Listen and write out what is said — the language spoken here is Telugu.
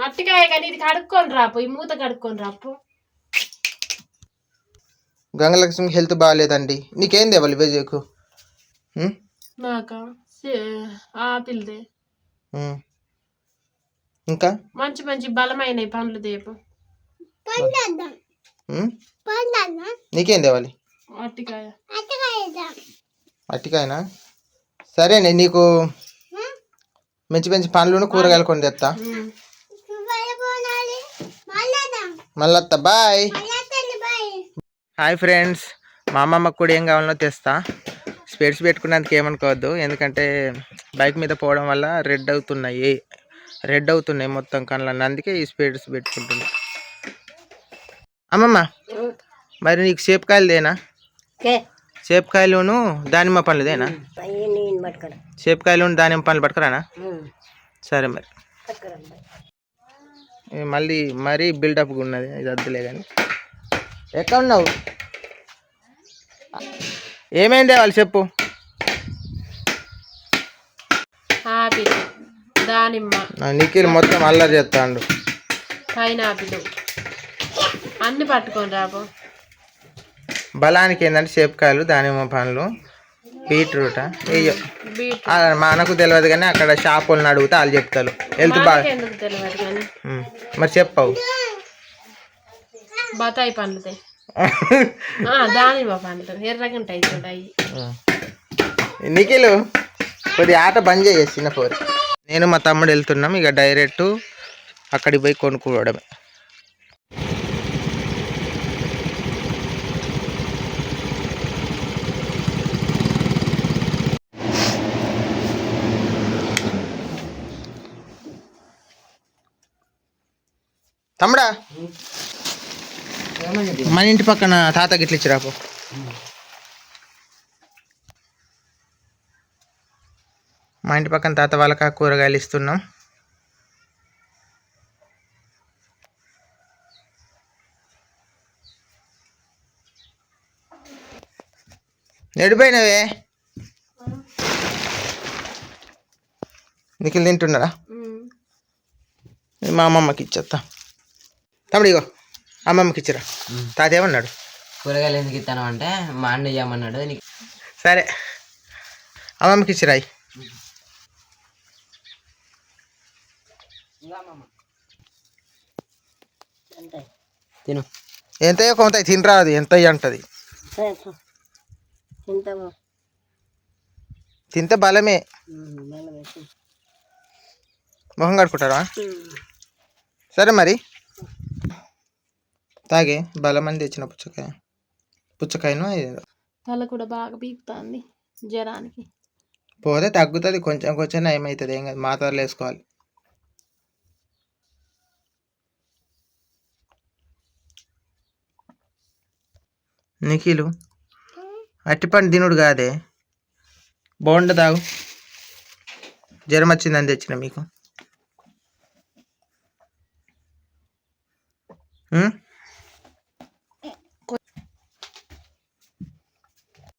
అట్టికాయ కానీ ఇది కడుక్కొని రాపు, ఈ మూత కడుక్కొని రాపు. గంగలక్ష్మి హెల్త్ బాగాలేదండి. నీకేం తేవాలి విజయ్కు? నాకా ఆపిల్దే. ఇంకా మంచి మంచి బలమైన పండ్లు దేపు. నీకేం తేవాలి? అట్టికాయ. అట్టికాయనా? సరేనే, నీకు మంచి మంచి పండ్లను కూరగాయలు కొని తెస్తా. మళ్ళీ బాయ్. హాయ్ ఫ్రెండ్స్, మా అమ్మమ్మకు కూడా ఏం కావాలనో తెస్తా. స్పెట్స్ పెట్టుకున్నందుకు ఏమనుకోవద్దు, ఎందుకంటే బైక్ మీద పోవడం వల్ల రెడ్ అవుతున్నాయి మొత్తం కళ్ళని, అందుకే ఈ స్పెట్స్ పెట్టుకుంటున్నా. అమ్మమ్మ, మరి నీకు సేపకాయలుదేనా? సేపకాయలును దానిమ్మ పండ్లుదేనా? సేపకాయలు దానిమ్మ పండ్లు పట్టుకురానా? సరే మరి. మళ్ళీ మరీ బిల్డప్గా ఉన్నది, ఇది వద్దులే. కానీ ఎక్కడ ఉన్నావు? ఏమైంది వాళ్ళు చెప్పు. ఆపిల్, దానిమ్మ, నిఖిల్ మొత్తం అల్లరి చేస్తాడు. పైనాపిల్ అన్ని పట్టుకొని రాబో. బలానికి ఏంటంటే సేపకాయలు, దానిమ్మ పండ్లు, బీట్రూట్. అయ్యో మనకు తెలియదు కానీ అక్కడ షాప్ వాళ్ళని అడిగితే వాళ్ళు చెప్తారు. హెల్త్ బాగా ఎందుకు తెలియదు కానీ. మరి చెప్పవు. బతాయి పండ్లుతాయి, దానిమ్మ పండ్లు ఎర్రగా ఉంటాయి చూడాయి. నిఖిల్ కొద్ది ఆట బంద్ చేసి చిన్న పోరు. నేను మా తమ్ముడు వెళ్తున్నాం, ఇక డైరెక్ట్ అక్కడికి పోయి కొనుక్కోవడమే. తమ్ముడా, మన ఇంటి పక్కన తాత గిట్ల ఇచ్చిరాపు. మా ఇంటి పక్కన తాత వాళ్ళకి కూరగాయలు ఇస్తున్నాం. ఎడిపోయినవే? నిఖిల్ తింటున్నారా? మా అమ్మమ్మకి ఇచ్చేస్తా. తమ్ముడు ఇగో అమ్మమ్మకి ఇచ్చిరా. తాత ఏమన్నాడు? కూరగాయలు ఎందుకు ఇస్తాను అంటే మా అన్న ఇవ్వమన్నాడు. సరే అమ్మమ్మకి ఇచ్చిరాయి. తిను. ఎంత కొంత తినరాదు, ఎంత అంటది. తింటే బలమే. మొహం కడుకుంటారా? సరే మరి. తాగే బలం అని తెచ్చిన పుచ్చకాయను తల కూడా బాగా పీకుతుంది జ్వరానికి. పోతే తగ్గుతుంది, కొంచెం కొంచెం ఏమవుతుంది, ఏం కాదు. మాత్రలు వేసుకోవాలి. నిఖిలు అట్టిపండు తినుడు కాదే, బోండ తాగు. జ్వరం వచ్చిందని తెచ్చిన మీకు.